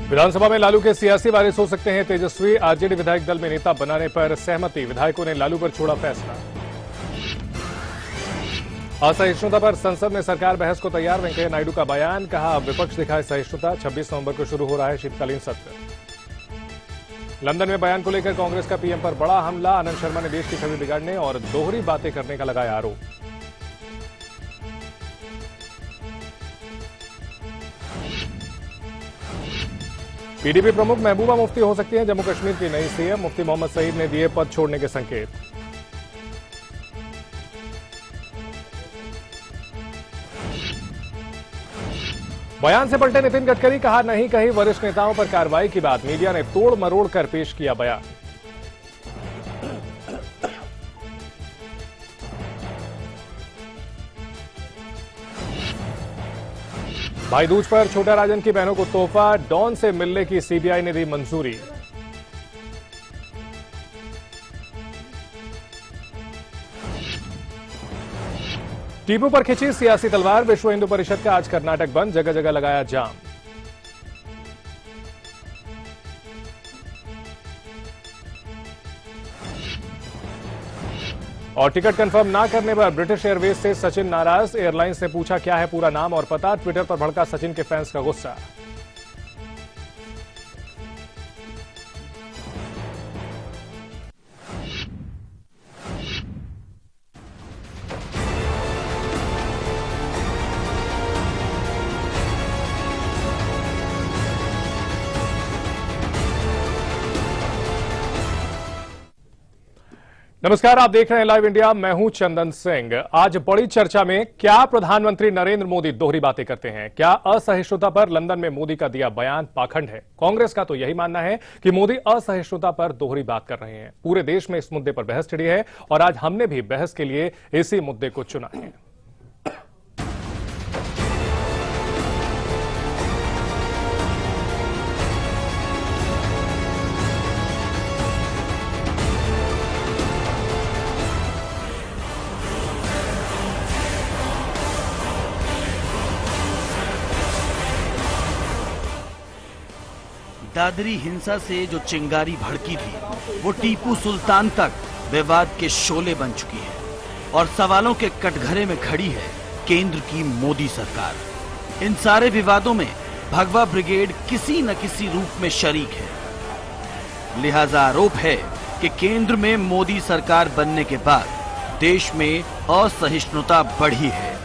विधानसभा में लालू के सियासी वारिस हो सकते हैं तेजस्वी। आरजेडी विधायक दल में नेता बनाने पर सहमति, विधायकों ने लालू पर छोड़ा फैसला। असहिष्णुता पर संसद में सरकार बहस को तैयार, वेंकैया नायडू का बयान, कहा विपक्ष दिखाए सहिष्णुता। 26 नवंबर को शुरू हो रहा है शीतकालीन सत्र। लंदन में बयान को लेकर कांग्रेस का पीएम पर बड़ा हमला, आनंद शर्मा ने देश की छवि बिगाड़ने और दोहरी बातें करने का लगाया आरोप। पीडीपी प्रमुख महबूबा मुफ्ती हो सकती हैं जम्मू कश्मीर की नई सीएम, मुफ्ती मोहम्मद सईद ने दिए पद छोड़ने के संकेत। बयान से पलटे नितिन गडकरी, कहा नहीं कही वरिष्ठ नेताओं पर कार्रवाई की बात, मीडिया ने तोड़ मरोड़ कर पेश किया बयान। भाई दूज पर छोटा राजन की बहनों को तोहफा, डॉन से मिलने की सीबीआई ने दी मंजूरी। टीपू पर खिंची सियासी तलवार, विश्व हिंदू परिषद का आज कर्नाटक बंद, जगह जगह लगाया जाम। और टिकट कंफर्म ना करने पर ब्रिटिश एयरवेज से सचिन नाराज, एयरलाइंस ने पूछा क्या है पूरा नाम और पता, ट्विटर पर भड़का सचिन के फैंस का गुस्सा। नमस्कार, आप देख रहे हैं लाइव इंडिया। मैं हूं चंदन सिंह। आज बड़ी चर्चा में क्या प्रधानमंत्री नरेंद्र मोदी दोहरी बातें करते हैं, क्या असहिष्णुता पर लंदन में मोदी का दिया बयान पाखंड है। कांग्रेस का तो यही मानना है कि मोदी असहिष्णुता पर दोहरी बात कर रहे हैं। पूरे देश में इस मुद्दे पर बहस छिड़ी है और आज हमने भी बहस के लिए इसी मुद्दे को चुना है। दादरी हिंसा से जो चिंगारी भड़की थी वो टीपू सुल्तान तक विवाद के शोले बन चुकी है और सवालों के कटघरे में खड़ी है केंद्र की मोदी सरकार। इन सारे विवादों में भगवा ब्रिगेड किसी न किसी रूप में शरीक है। लिहाजा आरोप है कि केंद्र में मोदी सरकार बनने के बाद देश में असहिष्णुता बढ़ी है।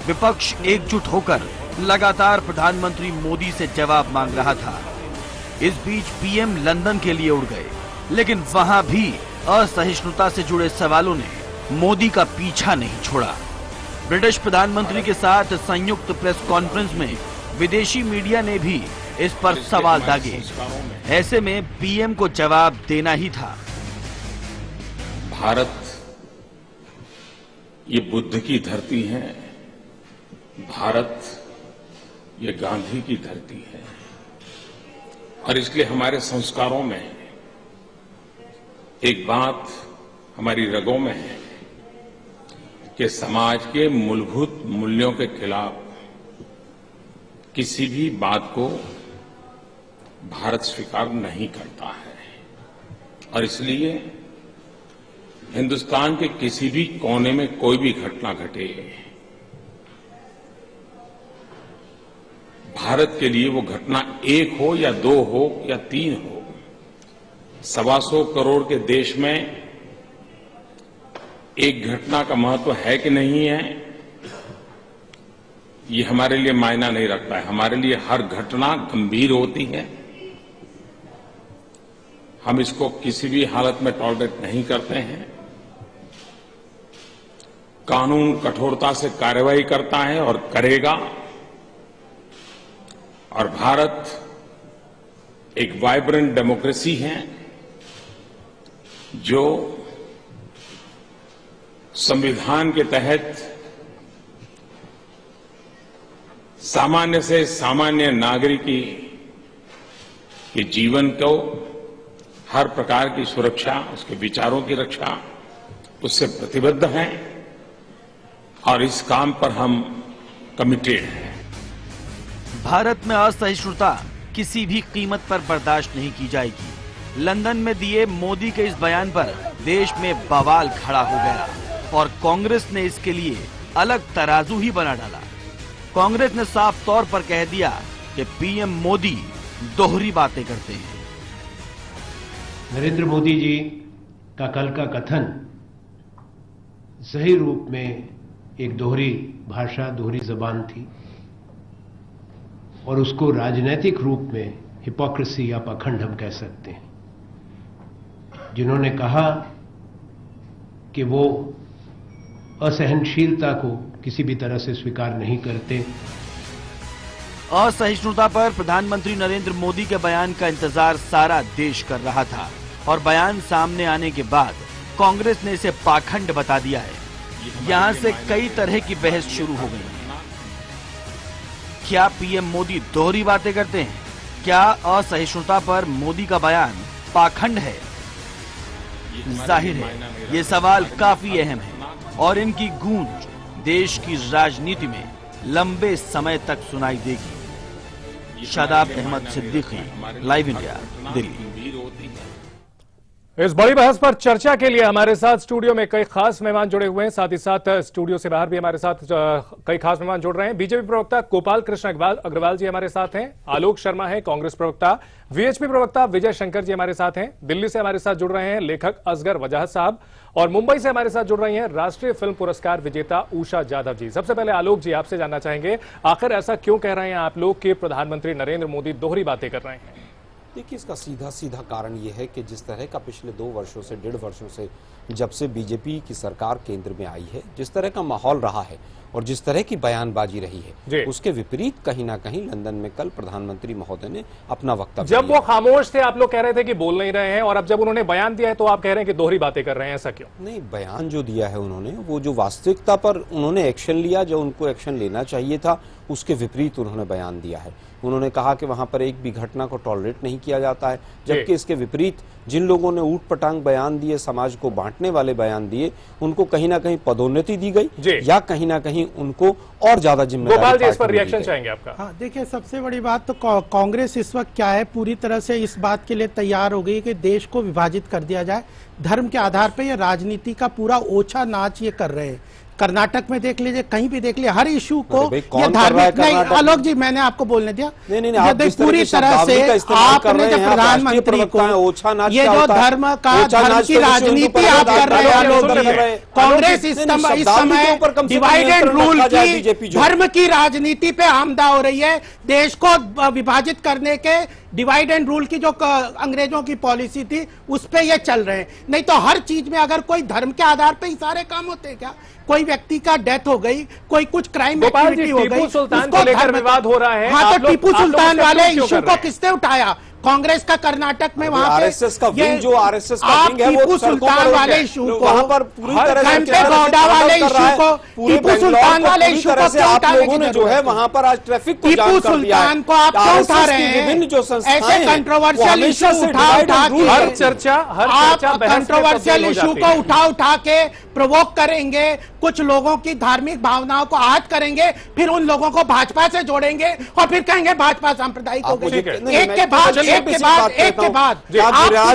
विपक्ष एकजुट होकर लगातार प्रधानमंत्री मोदी से जवाब मांग रहा था। इस बीच पीएम लंदन के लिए उड़ गए, लेकिन वहां भी असहिष्णुता से जुड़े सवालों ने मोदी का पीछा नहीं छोड़ा। ब्रिटिश प्रधानमंत्री के साथ संयुक्त प्रेस कॉन्फ्रेंस में विदेशी मीडिया ने भी इस पर सवाल दागे। ऐसे में पीएम को जवाब देना ही था। भारत ये बुद्ध की धरती है, भारत ये गांधी की धरती है और इसलिए हमारे संस्कारों में एक बात हमारी रगों में है कि समाज के मूलभूत मूल्यों के खिलाफ किसी भी बात को भारत स्वीकार नहीं करता है और इसलिए हिंदुस्तान के किसी भी कोने में कोई भी घटना घटे, भारत के लिए वो घटना एक हो या दो हो या तीन हो, 125 करोड़ के देश में एक घटना का महत्व है कि नहीं है, ये हमारे लिए मायना नहीं रखता है। हमारे लिए हर घटना गंभीर होती है, हम इसको किसी भी हालत में टॉलरेट नहीं करते हैं। कानून कठोरता से कार्रवाई करता है और करेगा और भारत एक वाइब्रेंट डेमोक्रेसी है जो संविधान के तहत सामान्य से सामान्य नागरिक के जीवन को हर प्रकार की सुरक्षा, उसके विचारों की रक्षा, उससे प्रतिबद्ध हैं और इस काम पर हम कमिटेड हैं। भारत में असहिष्णुता किसी भी कीमत पर बर्दाश्त नहीं की जाएगी। लंदन में दिए मोदी के इस बयान पर देश में बवाल खड़ा हो गया और कांग्रेस ने इसके लिए अलग तराजू ही बना डाला। कांग्रेस ने साफ तौर पर कह दिया कि पीएम मोदी दोहरी बातें करते हैं। नरेंद्र मोदी जी का कल का कथन सही रूप में एक दोहरी भाषा, दोहरी जबान थी और उसको राजनीतिक रूप में हिपोक्रेसी या पाखंड हम कह सकते हैं। जिन्होंने कहा कि वो असहनशीलता को किसी भी तरह से स्वीकार नहीं करते। असहिष्णुता पर प्रधानमंत्री नरेंद्र मोदी के बयान का इंतजार सारा देश कर रहा था और बयान सामने आने के बाद कांग्रेस ने इसे पाखंड बता दिया है। यहां से कई तरह की बहस शुरू हो गई है। क्या पीएम मोदी दोहरी बातें करते हैं? क्या असहिष्णुता पर मोदी का बयान पाखंड है? जाहिर है ये सवाल काफी अहम है और इनकी गूंज देश की राजनीति में लंबे समय तक सुनाई देगी। Shadab Ahmed Siddiqui, live India, Delhi. इस बड़ी बहस पर चर्चा के लिए हमारे साथ स्टूडियो में कई खास मेहमान जुड़े हुए हैं। साथ ही साथ स्टूडियो से बाहर भी हमारे साथ कई खास मेहमान जुड़ रहे हैं। बीजेपी प्रवक्ता गोपाल कृष्ण अग्रवाल जी हमारे साथ हैं। आलोक शर्मा है कांग्रेस प्रवक्ता। वीएचपी प्रवक्ता विजय शंकर जी हमारे साथ हैं। दिल्ली से हमारे साथ जुड़ रहे हैं लेखक असगर वजाहत साहब और मुंबई से हमारे साथ जुड़ रही हैं राष्ट्रीय फिल्म पुरस्कार विजेता उषा जाधव जी। सबसे पहले आलोक जी आपसे जानना चाहेंगे, आखिर ऐसा क्यों कह रहे हैं आप लोग कि प्रधानमंत्री नरेंद्र मोदी दोहरी बातें कर रहे हैं? देखिए, इसका सीधा सीधा कारण ये है कि जिस तरह का पिछले 2 वर्षों से 1.5 वर्षों से जब से बीजेपी की सरकार केंद्र में आई है, जिस तरह का माहौल रहा है और जिस तरह की बयानबाजी रही है, उसके विपरीत कहीं ना कहीं लंदन में कल प्रधानमंत्री महोदय ने अपना वक्तव्य जब वो खामोश थे आप लोग कह रहे थे कि बोल नहीं रहे हैं और अब जब उन्होंने बयान दिया है तो आप कह रहे हैं कि दोहरी बातें कर रहे हैं, ऐसा क्यों? नहीं, बयान जो दिया है उन्होंने, वो जो वास्तविकता पर उन्होंने एक्शन लिया, जो उनको एक्शन लेना चाहिए था, उसके विपरीत उन्होंने बयान दिया है। उन्होंने कहा कि वहां पर एक भी घटना को टॉलरेट नहीं किया जाता है, जबकि इसके विपरीत जिन लोगों ने ऊट पटांग बयान दिए, समाज को बांटने वाले बयान दिए, उनको कहीं ना कहीं पदोन्नति दी गई या कहीं ना कहीं उनको और ज्यादा जिम्मेदारी। गोपाल जी इस पर रिएक्शन चाहेंगे आपका? हाँ, देखिए, सबसे बड़ी बात तो कांग्रेस इस वक्त क्या है, पूरी तरह से इस बात के लिए तैयार हो गई कि देश को विभाजित कर दिया जाए धर्म के आधार पर। ये राजनीति का पूरा ओछा नाच ये कर रहे हैं। कर्नाटक में देख लीजिए, कहीं भी देख लीजिए, हर इशू को ये धार्मिक नहीं। आलोक जी, मैंने आपको बोलने दिया। नहीं, पूरी तरह से आपने जब प्रधानमंत्री को ये जो धर्म की राजनीति आप कर रहे हैं आलोक जी, कांग्रेस इस समय डिवाइड एंड रूल की, धर्म की राजनीति पे आमदा हो रही है। देश को विभाजित करने के डिवाइड एंड रूल की जो अंग्रेजों की पॉलिसी थी उस पे ये चल रहे हैं। नहीं तो हर चीज में अगर कोई धर्म के आधार पे ही सारे काम होते हैं क्या? कोई व्यक्ति का डेथ हो गई, कोई कुछ क्राइम एक्टिविटी हो गई, टीपू सुल्तान को लेकर विवाद हो रहा है। हाँ, तो टीपू सुल्तान वाले इशू को किसने उठाया? कांग्रेस का कर्नाटक में वहां पे आरएसएस का विंग, जो आरएसएस का विंग है, वो टीपू सुल्तान वाले इशू को, वहां पर पूरी तरह से गौड़ा वाले इशू को, टीपू सुल्तान वाले इशू को क्यों आप लोगों ने जो है वहां पर आज ट्रैफिक को टीपू सुल्तान को आप क्यों उठा रहे हैं? ऐसे कंट्रोवर्शियल इशू उठा के हर चर्चा कंट्रोवर्शियल इशू को उठा के प्रोवोक करेंगे, कुछ लोगों की धार्मिक भावनाओं को आहत करेंगे, फिर उन लोगों को भाजपा से जोड़ेंगे और फिर कहेंगे भाजपा सांप्रदायिक हो गई। एक के बाद आप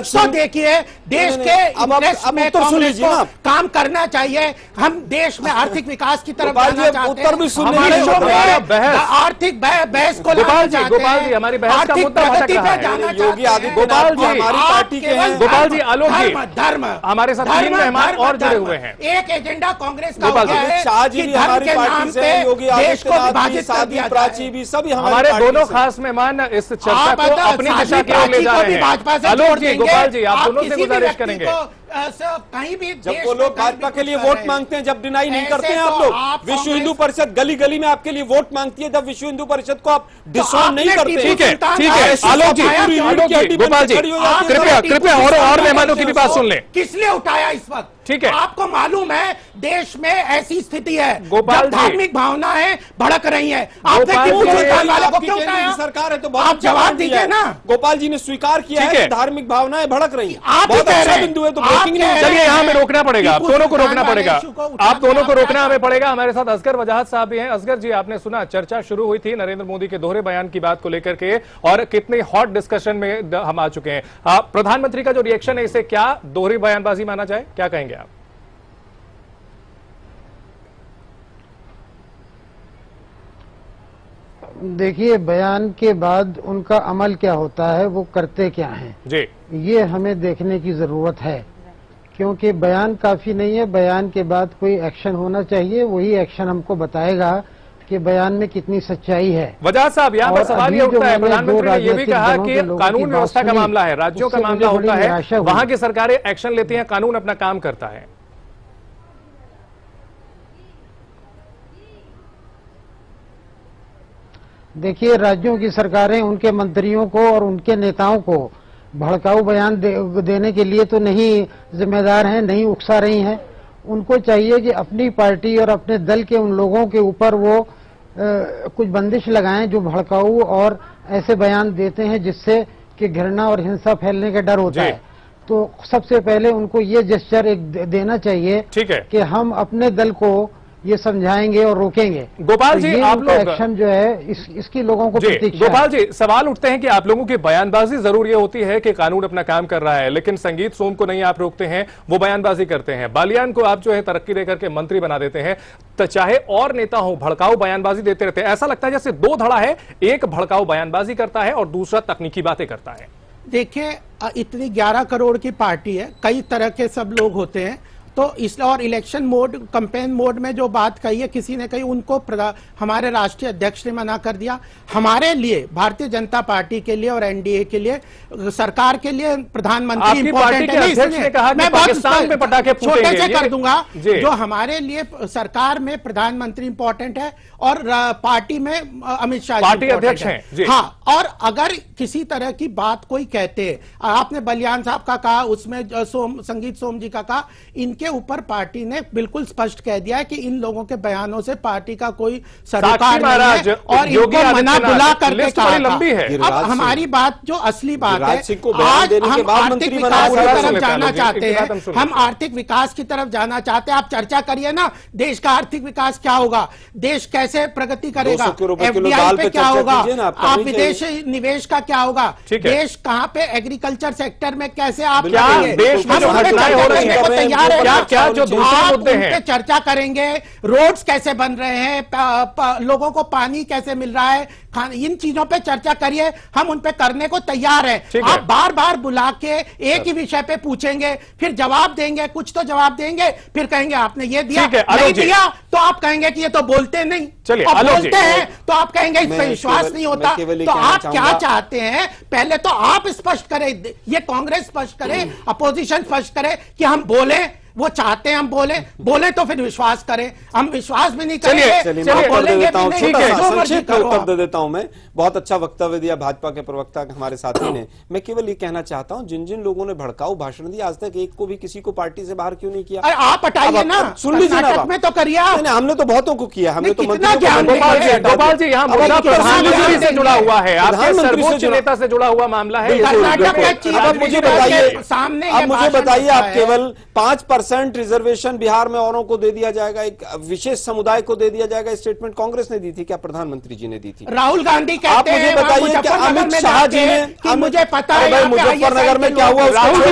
तो देखिए, देश के इंटरेस्ट में कांग्रेस को काम करना चाहिए। हम देश में आर्थिक विकास की तरफ जाना चाहते हैं, आर्थिक बहस को लाना चाहते हैं, हमारी बहस का मुद्दा प्रगति पे जाना योगी आदित्यनाथ जी हमारी पार्टी के हैं। गोपाल जी, आलोक जी, धर्म हमारे साथ 3 मेहमान और जुड़े हुए हैं। एक एजेंडा कांग्रेस का हो गया है शाह जी भी हमारी पार्टी से, योगी आदित्यनाथ जी, साध्वी प्राची भी, सभी हमारे दोनों खास मेहमान इस चर्चा को अपनी दिशा की ओर ले जा रहे हैं। आलोक जी, गोपाल जी, आप दोनों से गुजारिश करेंगे, कहीं भी जब वो लोग भाजपा के लिए वोट मांगते हैं, जब डिनाई नहीं करते हैं आप लोग। विश्व हिंदू परिषद गली गली में आपके लिए वोट मांगती है, जब विश्व हिंदू परिषद को आप डिसोन नहीं करते। ठीक है, ठीक है आलोक जी, गोपाल जी, कृपया और मेहमानों की भी बात सुन लें। किस लिए उठाया इस वक्त? ठीक है, आपको मालूम है देश में ऐसी स्थिति है, गोपाल जी, धार्मिक भावनाएं भड़क रही हैं। आपने टीपू सुल्तान वाले को क्यों उठाया? सरकार है तो आप जवाब दीजिए ना। गोपाल जी ने स्वीकार किया है कि धार्मिक भावनाएं भड़क रही हैं। आप बहुत अच्छा बिंदु है, तो ब्रेकिंग न्यूज। चलिए यहाँ में रोकना पड़ेगा, आप दोनों को रोकना पड़ेगा, आप दोनों को रोकना हमें पड़ेगा। हमारे साथ असगर वजाहत साहब भी हैं। असगर जी, आपने सुना चर्चा शुरू हुई थी नरेंद्र मोदी के दोहरे बयान की बात को लेकर के, और कितने हॉट डिस्कशन में हम आ चुके हैं। प्रधानमंत्री का जो रिएक्शन है, इसे क्या दोहरी बयानबाजी माना जाए, क्या कहेंगे आप? देखिए, बयान के बाद उनका अमल क्या होता है, वो करते क्या हैं जी, ये हमें देखने की जरूरत है। क्योंकि बयान काफी नहीं है, बयान के बाद कोई एक्शन होना चाहिए। वही एक्शन हमको बताएगा कि बयान में कितनी सच्चाई है। वजाहत साहब, यहाँ पर और सवाल अभी ये उठता जो है, मैंने प्रधानमंत्री दो ने ये भी राजनीतिक कहा दलों कि के लोगों कानून की बात व्यवस्था का सुनी, मामला है, राज्यों का उससे मामला मुझे बड़ी होता है, निराशा हुई। वहां की सरकारें एक्शन लेती हैं, कानून अपना काम करता है। देखिए, राज्यों की सरकारें उनके मंत्रियों को और उनके नेताओं को भड़काऊ बयान देने के लिए तो नहीं जिम्मेदार हैं, नहीं उकसा रही हैं। उनको चाहिए कि अपनी पार्टी और अपने दल के उन लोगों के ऊपर वो कुछ बंदिश लगाएं जो भड़काऊ और ऐसे बयान देते हैं जिससे कि घृणा और हिंसा फैलने का डर होता है। तो सबसे पहले उनको ये जेस्चर एक देना चाहिए, ठीक है, कि हम अपने दल को ये समझाएंगे और रोकेंगे। गोपाल जी, ये आप उनका लोग एक्शन जो है इसकी लोगों को जी, प्रतीक्षा गोपाल जी, सवाल उठते हैं कि आप लोगों की बयानबाजी जरूर ये होती है कि कानून अपना काम कर रहा है, लेकिन संगीत सोम को नहीं आप रोकते हैं, वो बयानबाजी करते हैं। बालियान को आप जो है तरक्की देकर के मंत्री बना देते हैं। तो चाहे और नेता हो, भड़काऊ बयानबाजी देते रहते हैं। ऐसा लगता है जैसे दो धड़ा है, एक भड़काऊ बयानबाजी करता है और दूसरा तकनीकी बातें करता है। देखिए, इतनी 11 करोड़ की पार्टी है, कई तरह के सब लोग होते हैं, तो इसलिए और इलेक्शन मोड, कैंपेन मोड में जो बात कही है, किसी ने कही, उनको हमारे राष्ट्रीय अध्यक्ष ने मना कर दिया। हमारे लिए, भारतीय जनता पार्टी के लिए और एनडीए के लिए, सरकार के लिए प्रधानमंत्री इंपॉर्टेंट है। मैं पाकिस्तान में पटाखे छोटे से कर दूंगा, जो हमारे लिए सरकार में प्रधानमंत्री इंपॉर्टेंट है और पार्टी में अमित शाह पार्टी अध्यक्ष हैं। हाँ, और अगर किसी तरह की बात कोई कहते, आपने बलियान साहब का कहा, उसमें संगीत सोम जी का कहा, इनके ऊपर पार्टी ने बिल्कुल स्पष्ट कह दिया है कि इन लोगों के बयानों से पार्टी का कोई सरोकार नहीं है और इनको मना बुला करके कहा लंबी है। अब हमारी बात जो असली बात है, आज हम आर्थिक विकास की तरफ जाना चाहते हैं, हम आर्थिक विकास की तरफ जाना चाहते हैं। आप चर्चा करिए ना, देश का आर्थिक विकास क्या होगा, देश कैसे प्रगति करेगा, एफडीआई पे क्या होगा, आप विदेशी निवेश का क्या होगा, देश कहाँ पे एग्रीकल्चर सेक्टर में कैसे आप देश में तैयार है। क्या जो दूसरे मुद्दे हैं चर्चा करेंगे, रोड्स कैसे बन रहे हैं, लोगों को पानी कैसे मिल रहा है, इन चीजों पे चर्चा करिए, हम उन पे करने को तैयार हैं। आप बार बार बुला के एक ही विषय पे पूछेंगे, फिर जवाब देंगे, कुछ तो जवाब देंगे, फिर कहेंगे आपने ये दिया, नहीं दिया तो आप कहेंगे कि ये तो बोलते नहीं, और बोलते हैं तो आप कहेंगे इस पे विश्वास नहीं होता। तो आप क्या चाहते हैं, पहले तो आप स्पष्ट करें, ये कांग्रेस स्पष्ट करे, अपोजिशन स्पष्ट करे कि हम बोले, वो चाहते हैं हम बोले तो फिर विश्वास करें, हम विश्वास भी नहीं करेंगे, बोलेंगे भी नहीं। उत्तर दे देता हूं मैं। बहुत अच्छा वक्तव्य दिया भाजपा के प्रवक्ता हमारे साथी ने। मैं केवल ये कहना चाहता हूं, जिन जिन लोगों ने भड़काऊ भाषण दिया, आज तक एक को भी किसी को पार्टी से बाहर क्यों नहीं किया? आप हटाइए ना, सुन लीजिए ना, में तो करिए। हमने तो बहुतों को किया, हमने तो गोपाल जी, यहाँ प्रधानमंत्री से जुड़ा हुआ है, आपके सर्वोच्च नेता से जुड़ा हुआ मामला है। अब मुझे बताइए, आप केवल 5% रिजर्वेशन बिहार में औरों को दे दिया जाएगा, एक विशेष समुदाय को दे दिया जाएगा, स्टेटमेंट कांग्रेस ने दी थी क्या प्रधानमंत्री जी ने दी थी? राहुल गांधी कहते आप मुझे बताइए कि अमित शाह जी ने, मुझे पता है मुजफ्फरनगर में क्या हुआ, राहुल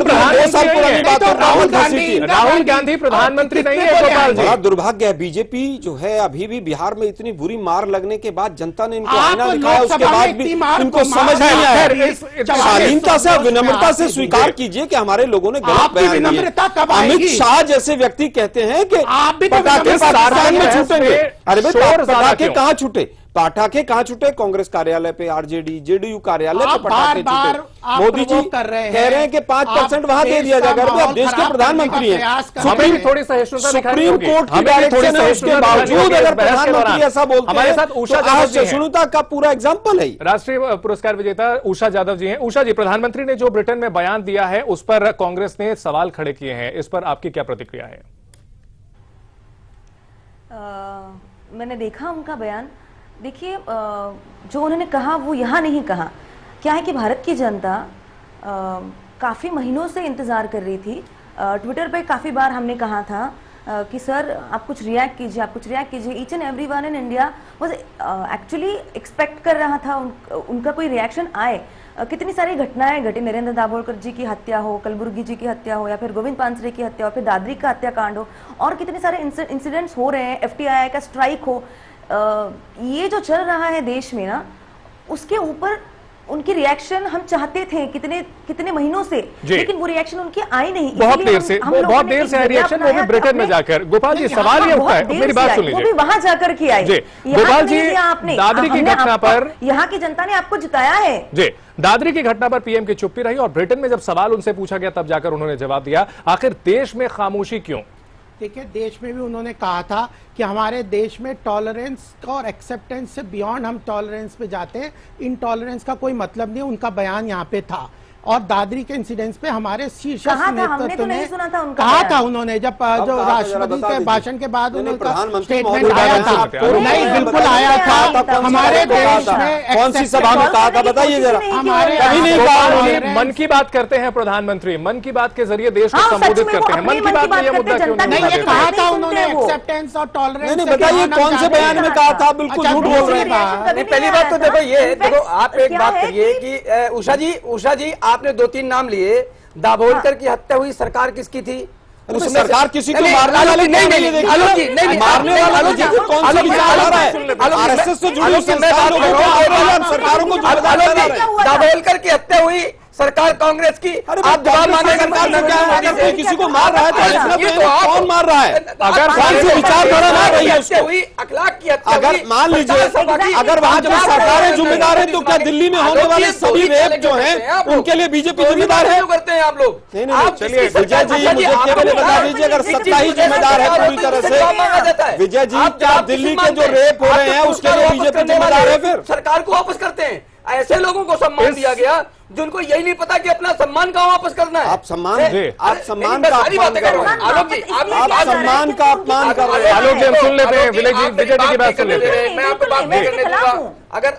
गांधी प्रधानमंत्री नहीं है। गोपाल जी, बड़ा दुर्भाग्य है, बीजेपी जो है अभी भी बिहार में इतनी बुरी मार लगने के बाद जनता ने इनको आईना दिखाया, उसके बाद भी इनको समझ नहीं आया। शालीनता से, विनम्रता से स्वीकार कीजिए कि हमारे लोगों ने गलत बयान दिया। अमित शाह जैसे व्यक्ति कहते हैं कि पटाखे पाकिस्तान में छूटेंगे। अरे भाई, पटाखे कहाँ छूटे? पटाखे कहाँ छूटे? कांग्रेस कार्यालय पे, आरजेडी जेडीयू कार्यालय पे पटाखे छूटे। मोदी जी कह रहे हैं कि 5% वहां दे दिया जाएगा। आप देश के प्रधानमंत्री हैं, सुप्रीम कोर्ट की डायरेक्शन है, उसके बावजूद अगर प्रधानमंत्री ऐसा बोलते हैं तो सहिष्णुता का पूरा एग्जाम्पल है। राष्ट्रीय पुरस्कार विजेता उषा यादव जी हैं। उषा जी, प्रधानमंत्री ने जो ब्रिटेन में बयान दिया है उस पर कांग्रेस ने सवाल खड़े किए हैं, इस पर आपकी क्या प्रतिक्रिया है? मैंने देखा उनका बयान। देखिए, जो उन्होंने कहा वो यहाँ नहीं कहा। क्या है कि भारत की जनता काफ़ी महीनों से इंतज़ार कर रही थी ट्विटर पे काफी बार हमने कहा था कि सर आप कुछ रिएक्ट कीजिए, आप कुछ रिएक्ट कीजिए। Each and everyone in India was actually expect कर रहा था उनका कोई रिएक्शन आए। कितनी सारी घटनाएं घटी, नरेंद्र दाभोलकर जी की हत्या हो, कलबुर्गी जी की हत्या हो, या फिर गोविंद पानसरे की हत्या हो, फिर दादरी का हत्याकांड हो, और कितने सारे इंसिडेंट्स हो रहे हैं, FTI का स्ट्राइक हो। ये जो चल रहा है देश में ना, उसके ऊपर उनकी रिएक्शन हम चाहते थे कितने महीनों से, लेकिन वो रिएक्शन उनकी आई नहीं। बहुत देर से रिएक्शन, वो भी ब्रिटेन में जाकर। गोपाल जी, सवाल ये उठता है, मेरी बात सुन लीजिए, वो भी वहां जाकर के आई। गोपाल जी, दादरी की घटना पर यहाँ की जनता ने आपको जिताया है। जी, दादरी की घटना पर पीएम की चुप्पी रही, और ब्रिटेन में जब सवाल उनसे पूछा गया तब जाकर उन्होंने जवाब दिया। आखिर देश में खामोशी क्यों? देखिए, देश में भी उन्होंने कहा था कि हमारे देश में टॉलरेंस और एक्सेप्टेंस से बियॉन्ड हम टॉलरेंस पे जाते हैं, इनटॉलरेंस का कोई मतलब नहीं। उनका बयान यहाँ पे था। और दादरी के इंसिडेंट्स पे हमारे शीर्ष नेतृत्व ने कहा था, उन्होंने जब जो राष्ट्रपति के भाषण के बाद उनका स्टेटमेंट आया था, नहीं बिल्कुल आया था। हमारे देश में कौन सी सभा में कहा था बताइए जरा। हमारे कभी नहीं कहा। मन की बात करते हैं प्रधानमंत्री, मन की बात के जरिए देश को संबोधित करते हैं। मन की बात में यह मुद्दा क्यों नहीं, ये कहा था उन्होंने एक्सेप्टेंस और टॉलरेंस। नहीं, बताइए कौन से बयान में कहा था? बिल्कुल झूठ बोल रहे हैं। पहली बात तो देखो ये, देखो आप एक बात करिए कि उषा जी आपने 2-3 नाम लिए। दाभोलकर की हत्या हुई, सरकार किसकी थी? सरकार किसी को मारने वाले नहीं, मारने वालों जी कौन सा विचार आ रहा है? आरएसएस से जुड़ी सरकारों को दाभोलकर की हत्या हुई, सरकार कांग्रेस की। आप जवाब मांगेंगे किसी को मार रहा है तो कौन मार रहा है? अगर कौन से विचारधारा मार रही है उसको? हुई, अखलाक की हत्या। अगर मान लीजिए अगर वहां की सरकारें जिम्मेदार है, तो क्या दिल्ली में होने वाले सभी रेप जो हैं उनके लिए बीजेपी जिम्मेदार है? करते हैं आप लोग। नहीं, चलिए विजय जी, मुझे केवल बता दीजिए, अगर सत्ता ही जिम्मेदार है पूरी तरह से, विजय जी, क्या दिल्ली के जो रेप हो रहे हैं उसके लिए बीजेपी जिम्मेदार है? फिर सरकार को वापस करते हैं। ऐसे लोगों को सम्मान दिया गया जिनको यही नहीं पता कि अपना सम्मान कहां वापस करना है। आप सम्मान का अपमान कर रहे हैं। आप सम्मान का अपमान कर रहे हैं। आलोक जी, हम सुन लेते हैं विजय जी की बात सुन लेते हैं। मैं आपको बात नहीं करने दूंगा।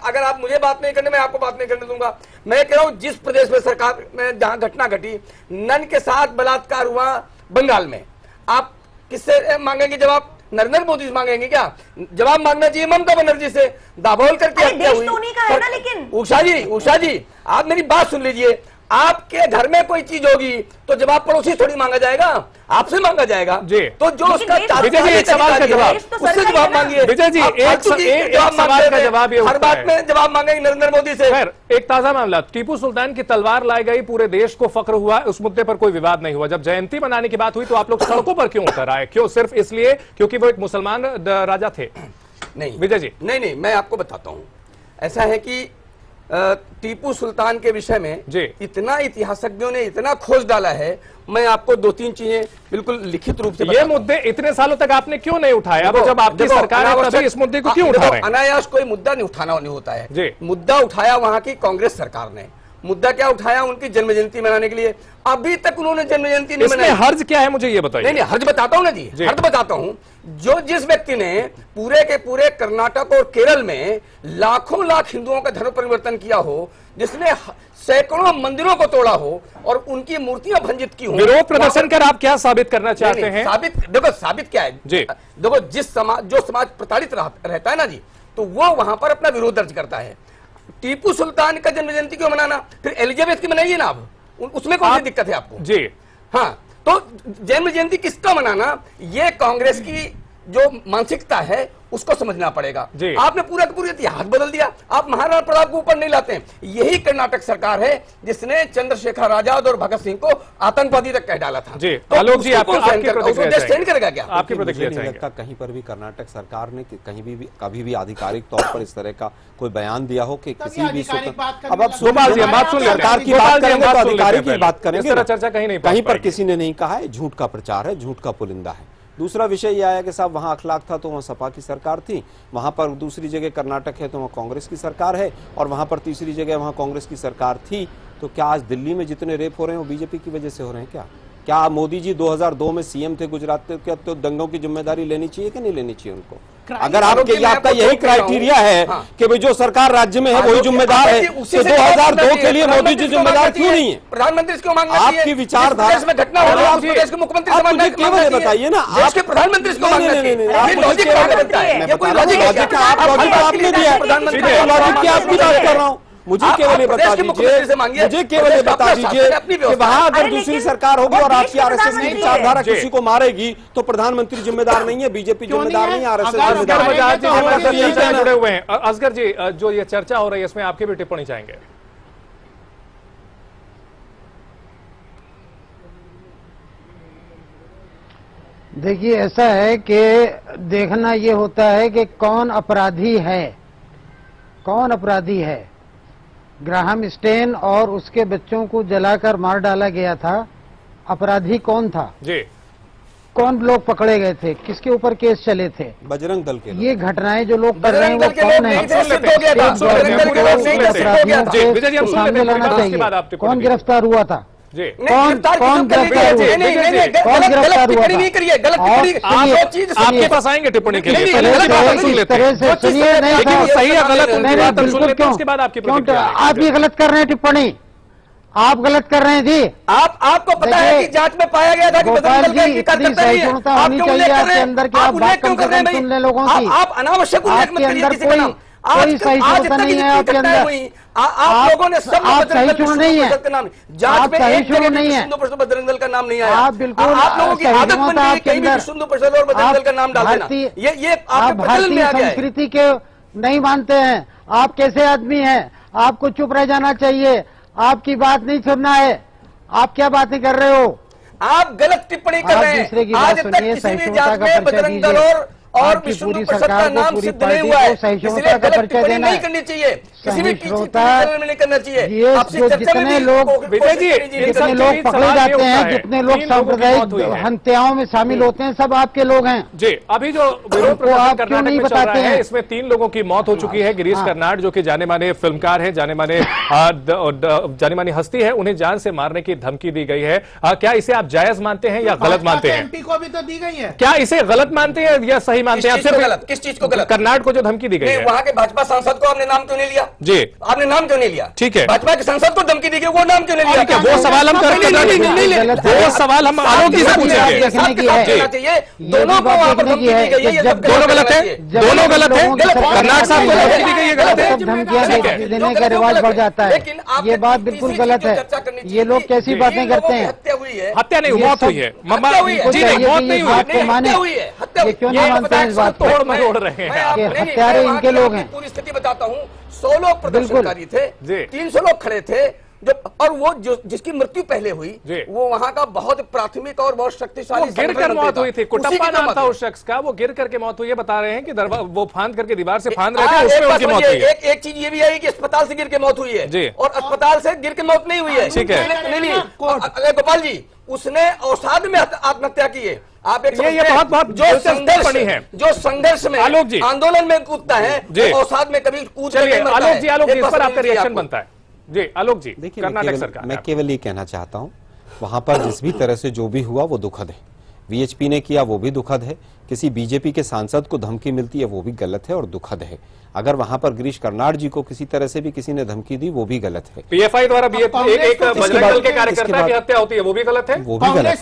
अगर आप मुझे बात नहीं करने, मैं आपको बात नहीं करने दूंगा। मैं कह रहा हूं, जिस प्रदेश में सरकार में जहां घटना घटी, नन के साथ बलात्कार हुआ बंगाल में, आप किससे मांगेंगे जवाब? नरेंद्र मोदी से मांगेंगे क्या? जवाब मांगना चाहिए ममता बनर्जी से। दाभोलकर की हत्या हुई, लेकिन उषा जी आप मेरी बात सुन लीजिए। आपके घर में कोई चीज होगी तो जवाब पड़ोसी थोड़ी मांगा जाएगा, आपसे मांगा जाएगा जी। तो जो उसका विजय जी, एक सवाल का जवाब उससे जवाब मांगिए। विजय जी, एक सवाल का जवाब ये हर बात में जवाब मांगेंगे नरेंद्र मोदी से। खैर, एक ताजा मामला, टीपू सुल्तान की तलवार लाई गई, पूरे देश को फख्र हुआ, उस मुद्दे पर कोई विवाद नहीं हुआ। जब जयंती मनाने की बात हुई तो आप लोग सड़कों पर क्यों उतर आए? क्यों? सिर्फ इसलिए क्योंकि वो एक मुसलमान राजा थे? नहीं विजय जी, नहीं, मैं आपको बताता हूं। ऐसा है कि टीपू सुल्तान के विषय में इतना इतिहासज्ञों ने इतना खोज डाला है। मैं आपको 2-3 चीजें बिल्कुल लिखित रूप से ये मुद्दे इतने सालों तक आपने क्यों नहीं उठाया? अब जब आपकी सरकार है तभी इस मुद्दे को क्यों उठा रहे हैं? अनायास कोई मुद्दा नहीं उठाना नहीं होता है। मुद्दा उठाया वहां की कांग्रेस सरकार ने। मुद्दा क्या उठाया? उनकी जन्म जयंती मनाने के लिए। अभी तक उन्होंने जन्म जयंती नहीं मनाई। हर्ज क्या है मुझे ये बताइए। नहीं, हर्ज बताता हूं ना जी, हर्ज बताता हूं। जिस व्यक्ति ने पूरे के पूरे कर्नाटक और केरल में लाखों लाख हिंदुओं का धर्म परिवर्तन किया हो, जिसने सैकड़ों मंदिरों को तोड़ा हो और उनकी मूर्तियां भंजित की हो, विरोध प्रदर्शन कर आप क्या साबित करना चाहते हैं? साबित क्या है जी? देखो, जो समाज प्रताड़ित रहता है ना जी, तो वो वहां पर अपना विरोध दर्ज करता है। टीपू सुल्तान का जन्म जयंती क्यों मनाना? फिर एलिजाबेथ की मनाइए ना आप, उसमें कौन सी दिक्कत है आपको? जी हाँ, तो जन्म जयंती किसका मनाना, ये कांग्रेस की जो मानसिकता है उसको समझना पड़ेगा। आपने पूरा का पूरा इतिहास बदल दिया। आप महाराणा प्रताप को ऊपर नहीं लाते हैं। यही कर्नाटक सरकार है जिसने चंद्रशेखर आजाद और भगत सिंह को आतंकवादी तक कह डाला था। जी, आलोक जी, आपकी करेगा क्या? आपकी प्रतिक्रिया नहीं लगता कहीं पर भी कर्नाटक सरकार ने कहीं भी कभी भी आधिकारिक तौर पर इस तरह का कोई बयान दिया हो कि किसी भी अब आप गोपाल जी, बात सुन, सरकार की बात करेंगे तो अधिकारी की बात करेंगे। इस तरह चर्चा कहीं नहीं, कहीं पर किसी ने नहीं कहा है झूठ का प्रचार है, झूठ का पुलिंदा है। दूसरा विषय यह आया कि साहब वहां अखलाक था तो वहां सपा की सरकार थी, वहां पर दूसरी जगह कर्नाटक है तो वहां कांग्रेस की सरकार है, और वहां पर तीसरी जगह वहां कांग्रेस की सरकार थी। तो क्या आज दिल्ली में जितने रेप हो रहे हैं वो बीजेपी की वजह से हो रहे हैं? क्या मोदी जी 2002 में सीएम थे गुजरात के, तो दंगों की जिम्मेदारी लेनी चाहिए कि नहीं लेनी चाहिए उनको? अगर आपके आपका यही क्राइटेरिया है कि भाई जो सरकार राज्य में है वही जिम्मेदार है, तो 2002 के लिए मोदी जी जिम्मेदार क्यों नहीं है? प्रधानमंत्री इसको मांगना चाहिए। आपकी विचारधारा में घटना हो रही है, प्रदेश के मुख्यमंत्री से मांगना केवल ये बताइए ना, आपके प्रधानमंत्री इसको मांगना चाहिए। लॉजिक आपने दिया, लॉजिक की आपकी बात कर रहा हूँ। मुझे केवल ये बता दीजिए कि वहां अगर दूसरी सरकार होगी और आपकी आरएसएस की विचारधारा किसी को मारेगी तो प्रधानमंत्री जिम्मेदार नहीं है, बीजेपी जिम्मेदार नहीं है, आरएसएस जिम्मेदार जुड़े हुए हैं। असगर जी, जो ये चर्चा हो रही है इसमें आपकी भी टिप्पणी चाहेंगे? देखिए, ऐसा है कि देखना ये होता है कि कौन अपराधी है, कौन अपराधी है। ग्राहम स्टेन और उसके बच्चों को जलाकर मार डाला गया था, अपराधी कौन था जी? कौन लोग पकड़े गए थे, किसके ऊपर केस चले थे? बजरंग दल के। ये घटनाएं जो लोग कर रहे हैं वो कौन है? अपराधियों को सामने लाना चाहिए। कौन गिरफ्तार हुआ था? कौन गिरफ्तार हुआ? कौन गिरफ्तार हुआ था? आपके पास आएंगे टिप्पणी के लिए, इस तरह से सुनिए, नहीं सही है गलत, बिल्कुल क्यों? उसके बाद आपकी आप ये गलत कर रहे हैं, टिप्पणी आप गलत कर रहे हैं जी। आपको पता है कि जांच में पाया गया था कि गोपाल जी, इतनी सहिष्णुता होनी चाहिए आपके अंदर कि आप बात कम से कम सुन ले लोगों की। आप अनावश्यक आपके अंदर कोई सहिष्णुता नहीं है आपके अंदर। आप लोगों ने सब आप सहिष्णु नहीं है, जांच में सहिष्णु नहीं है, बजरंग दल का नाम नहीं आया। आप बिल्कुल आप लोगों की आदत बन गई है कहीं भी विष्णु प्रसाद और बजरंग दल का नाम डाल देना। ये आप भारतीय संस्कृति के नहीं मानते हैं। आप कैसे आदमी हैं? आपको चुप रह जाना चाहिए, आपकी बात नहीं सुनना है। आप क्या बातें कर रहे हो? आप गलत टिप्पणी कर रहे हैं। आज तक किसी भी जांच में बजरंग दल और विष्णु प्रसाद का नाम सिद्ध नहीं हुआ है, इसलिए गलत टिप्पणी नहीं करनी चाहिए, किसी भी चीज में नहीं करना चाहिए। आपसे जितने लोग पकड़े जाते हैं, जितने लोग सांप्रदायिक हत्याओं में शामिल होते हैं, सब आपके लोग हैं जी। अभी जो विरोध प्रदर्शन कर्नाटक में चल रहा है, इसमें 3 लोगों की मौत हो चुकी है। गिरीश कर्नाड जो कि जाने माने फिल्मकार है, जाने मानी हस्ती है, उन्हें जान से मारने की धमकी दी गई है। क्या इसे आप जायज मानते हैं या गलत मानते हैं? एमपी को भी तो दी गई है। क्या इसे गलत मानते हैं या सही मानते हैं? किस चीज को गलत? कर्नाटक को जो धमकी दी गई है, वहां के भाजपा सांसद को आपने नाम क्यों नहीं लिया जी? आपने नाम क्यों नहीं लिया? ठीक है, भाजपा के सांसद को धमकी दी गई, वो नाम क्यों नहीं लिया? वो सवाल हम वो सवाल हम आलोक जी से पूछेंगे। दोनों को वहां पर धमकी दी गई है, दोनों गलत है, दोनों गलत है। कर्नाटक साहब को धमकी दी गई है, गलत है। धमकियां देने का रिवाज बढ़ जाता है, ये बात बिल्कुल गलत है। ये लोग कैसी बातें करते हैं? हत्या नहीं, मौत हुई है। मौत नहीं हुई, माने ये क्यों नहीं मानते हैं इस बात को? तोड़ रहे हैं हत्यारे इनके लोग हैं। पूरी स्थिति बताता हूँ। 100 लोग प्रदर्शनकारी थे, 300 लोग खड़े थे जो, और वो जिसकी मृत्यु पहले हुई, वो वहां का बहुत प्राथमिक और बहुत शक्तिशाली गिर कर मौत हुई थी। कुटप्पा नाम था उस शख्स का, वो गिर करके मौत हुई है। बता रहे हैं कि वो फांद करके दीवार से फांद रहे थे, उसमें उनकी मौत हुई है। एक चीज ये भी आई कि अस्पताल से गिर के मौत हुई है जी, और अस्पताल से गिर के मौत नहीं हुई है। ठीक है गोपाल जी, उसने अवसाद में आत्महत्या की है। आप एक ये बहुत जो संघर्ष में आलोक जी आंदोलन में कूदता है, अवसाद में कभी कूद आलोक जी इस पर आपका रिएक्शन बनता है जी? आलोक जी, देखिए, कर्नाटक सरकार, मैं केवल ये कहना चाहता हूं, वहां पर जिस भी तरह से जो भी हुआ वो दुखद है। वीएचपी ने किया वो भी दुखद है, किसी बीजेपी के सांसद को धमकी मिलती है वो भी गलत है और दुखद है। अगर वहां पर गिरीश कर्नाड जी को किसी तरह से भी किसी ने धमकी दी वो भी गलत है। पीएफआई द्वारा एक बजरंग दल के कार्यकर्ता की हत्या होती है, वो भी गलत है, वो भी गलत है।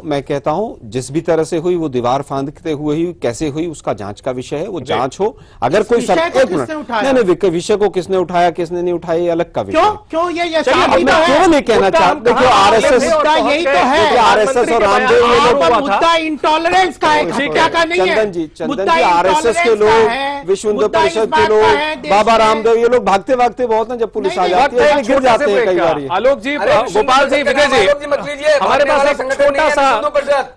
मैं कहता हूं जिस भी तरह से हुई वो दीवार फांदते हुए ही कैसे हुई उसका जांच का विषय है, वो जांच हो। अगर कोई नहीं, विषय को किसने उठाया किसने नहीं उठाया ये अलग का विषय है। क्यों ये क्यों नहीं कहना चाहते? देखिए आरएसएस, यही तो है, आरएसएस और रामदेव ये लोग, मुद्दा इंटॉलरेंस का है, हत्या का नहीं है। चंदन जी आरएसएस के लोग, विश्व हिंदू परिषद के लोग, बाबा रामदेव, ये लोग भागते भागते बहुत हैं, जब पुलिस आ जाती है गिर जाते हैं कई बार। आलोक जी, गोपाल जी, विजय जी, हमारे पास एक छोटा सा,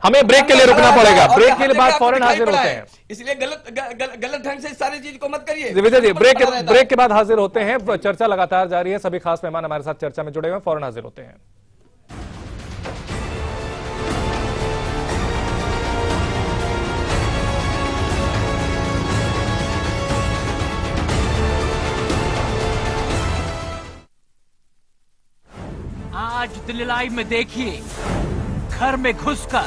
हमें ब्रेक के लिए रुकना पड़ेगा। ब्रेक के लिए बाद फौरन हाजिर होते हैं, इसलिए गलत ढंग से सारी चीज को मत करिए। विजय जी, ब्रेक के बाद हाजिर होते हैं। चर्चा लगातार जारी है, सभी खास मेहमान हमारे साथ चर्चा में जुड़े हुए हैं, फौरन हाजिर होते हैं। आज दिल्ली लाइव में देखिए, घर में घुसकर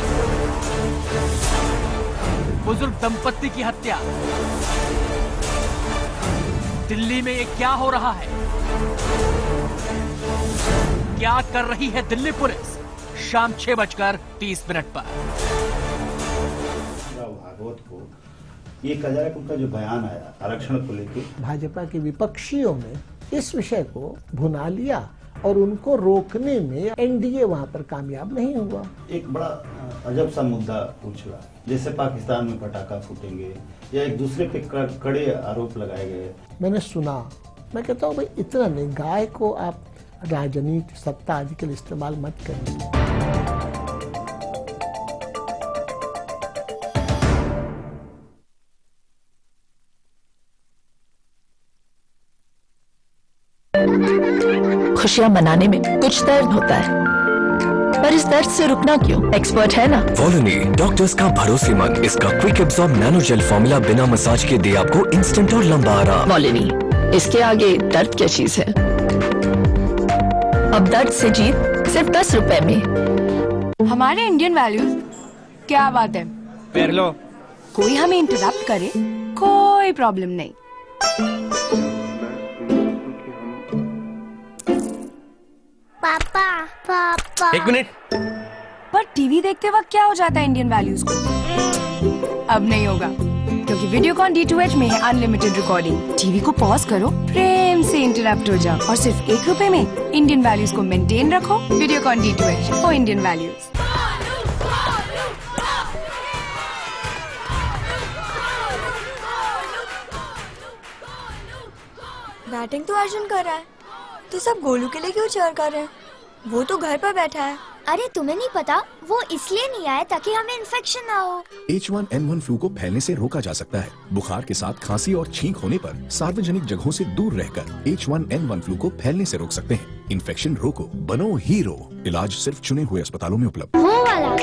बुजुर्ग दंपत्ति की हत्या। दिल्ली में ये क्या हो रहा है? क्या कर रही है दिल्ली पुलिस? शाम 6:30 पर। भागवत को ये कहा जा रहा है कि उनका जो बयान आया आरक्षण को लेकर, भाजपा के विपक्षियों ने इस विषय को भुना लिया और उनको रोकने में एनडीए वहां पर कामयाब नहीं हुआ। एक बड़ा अजब सा मुद्दा उछला, जैसे पाकिस्तान में पटाखा फूटेंगे या एक दूसरे पे कड़े आरोप लगाए गए। मैंने सुना, मैं कहता हूँ भाई इतना नहीं, गाय को आप राजनीति सत्ता आदि के लिए इस्तेमाल मत करिए। खुशियां मनाने में कुछ दर्द होता है, पर इस दर्द से रुकना क्यों? एक्सपर्ट है ना वॉलोनी, डॉक्टर्स का भरोसेमंद। इसका quick absorb nano gel formula बिना मसाज के दे आपको इंस्टेंट और लंबा आराम। वॉलोनी, इसके आगे दर्द क्या चीज है? अब दर्द से जीत सिर्फ 10 रुपए में। हमारे इंडियन वैल्यूज, क्या बात है। पैर लो। कोई हमें इंटरप्ट करे, कोई प्रॉब्लम नहीं। पापा। 1 मिनट। पर टीवी देखते वक्त क्या हो जाता है इंडियन वैल्यूज को? अब नहीं होगा, क्योंकि वीडियोकॉन D2H में है अनलिमिटेड रिकॉर्डिंग। टीवी को पॉज करो, प्रेम से इंटरप्ट हो जाओ और सिर्फ 1 रुपए में इंडियन वैल्यूज को मेंटेन रखो। Videocon D2H for Indian values. Batting तो अर्जुन कर रहा है, तो सब गोलू के लिए क्यों चेयर कर रहे हैं? वो तो घर पर बैठा है। अरे तुम्हें नहीं पता, वो इसलिए नहीं आया ताकि हमें इन्फेक्शन ना हो। H1N1 फ्लू को फैलने से रोका जा सकता है। बुखार के साथ खांसी और छींक होने पर सार्वजनिक जगहों से दूर रहकर H1N1 फ्लू को फैलने से रोक सकते हैं। इन्फेक्शन रोको, बनो हीरो। इलाज सिर्फ चुने हुए अस्पतालों में उपलब्ध। वो वाला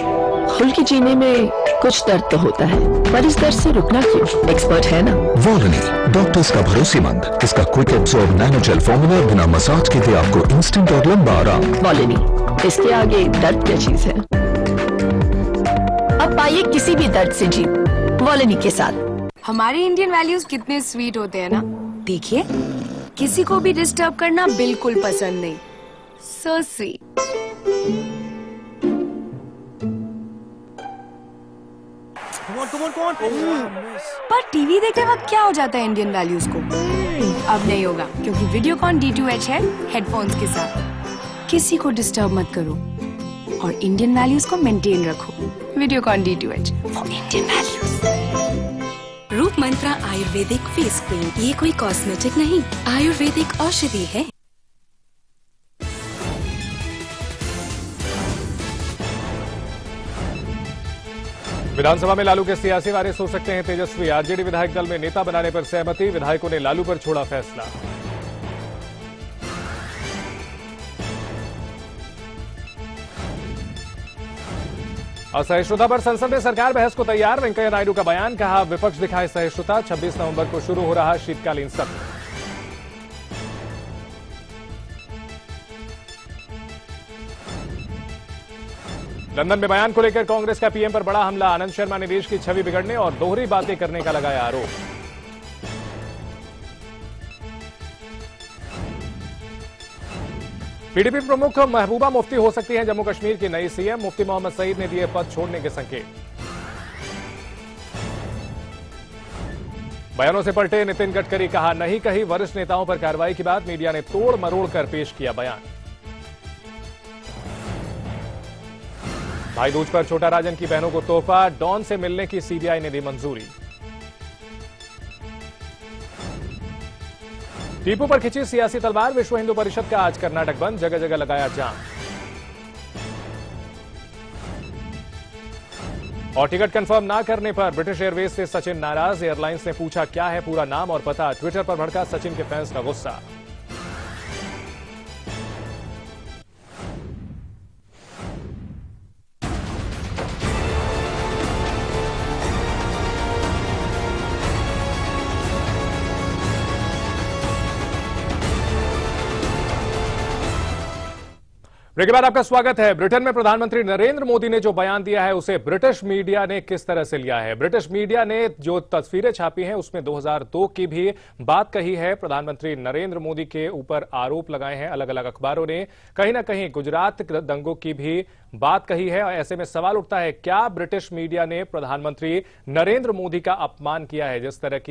खुल के जीने में कुछ दर्द तो होता है, पर इस दर्द से रुकना क्यों? एक्सपर्ट है ना वॉलोनी, डॉक्टर्स का भरोसेमंद। इसका quick absorb nano gel formula बिना मसाज के दे आपको इंस्टेंट और लंबा आराम। वॉलोनी, इसके आगे दर्द क्या चीज है? अब पाइए किसी भी दर्द से जीत वॉलोनी के साथ। हमारे इंडियन वैल्यूज कितने स्वीट होते हैं ना। देखिए, किसी को भी डिस्टर्ब करना बिल्कुल पसंद नहीं। So sweet. पर टीवी देखते वक्त क्या हो जाता है इंडियन वैल्यूज को? अब नहीं होगा, क्योंकि वीडियोकॉन D2H है हेडफोन्स के साथ। किसी को डिस्टर्ब मत करो और इंडियन वैल्यूज को मेंटेन रखो। Videocon D2H for Indian values. रूप मंत्रा आयुर्वेदिक फेस क्रीम, ये कोई कॉस्मेटिक नहीं, आयुर्वेदिक औषधि है। विधानसभा में लालू के सियासी वारिस हो सकते हैं तेजस्वी। आरजेडी विधायक दल में नेता बनाने पर सहमति, विधायकों ने लालू पर छोड़ा फैसला। असहिष्णुता पर संसद में सरकार बहस को तैयार, वेंकैया नायडू का बयान, कहा विपक्ष दिखाए सहिष्णुता। 26 नवंबर को शुरू हो रहा शीतकालीन सत्र। लंदन में बयान को लेकर कांग्रेस का पीएम पर बड़ा हमला। आनंद शर्मा ने देश की छवि बिगड़ने और दोहरी बातें करने का लगाया आरोप। पीडीपी प्रमुख महबूबा मुफ्ती हो सकती हैं जम्मू कश्मीर की नई सीएम। मुफ्ती मोहम्मद सईद ने दिए पद छोड़ने के संकेत। बयानों से पलटे नितिन गडकरी, कहा नहीं कही वरिष्ठ नेताओं पर कार्रवाई की बात। मीडिया ने तोड़ मरोड़ कर पेश किया बयान। भाई दूज पर छोटा राजन की बहनों को तोहफा, डॉन से मिलने की सीबीआई ने दी मंजूरी। टीपू पर खिंची सियासी तलवार, विश्व हिंदू परिषद का आज कर्नाटक बंद, जगह जगह लगाया जाम। और टिकट कंफर्म ना करने पर ब्रिटिश एयरवेज से सचिन नाराज। एयरलाइंस ने पूछा क्या है पूरा नाम और पता। ट्विटर पर भड़का सचिन के फैंस का गुस्सा। ब्रेक के बाद आपका स्वागत है। ब्रिटेन में प्रधानमंत्री नरेंद्र मोदी ने जो बयान दिया है उसे ब्रिटिश मीडिया ने किस तरह से लिया है? ब्रिटिश मीडिया ने जो तस्वीरें छापी हैं उसमें 2002 की भी बात कही है। प्रधानमंत्री नरेंद्र मोदी के ऊपर आरोप लगाए हैं। अलग अलग अखबारों ने कहीं ना कहीं गुजरात दंगों की भी बात कही है। ऐसे में सवाल उठता है, क्या ब्रिटिश मीडिया ने प्रधानमंत्री नरेंद्र मोदी का अपमान किया है? जिस तरह की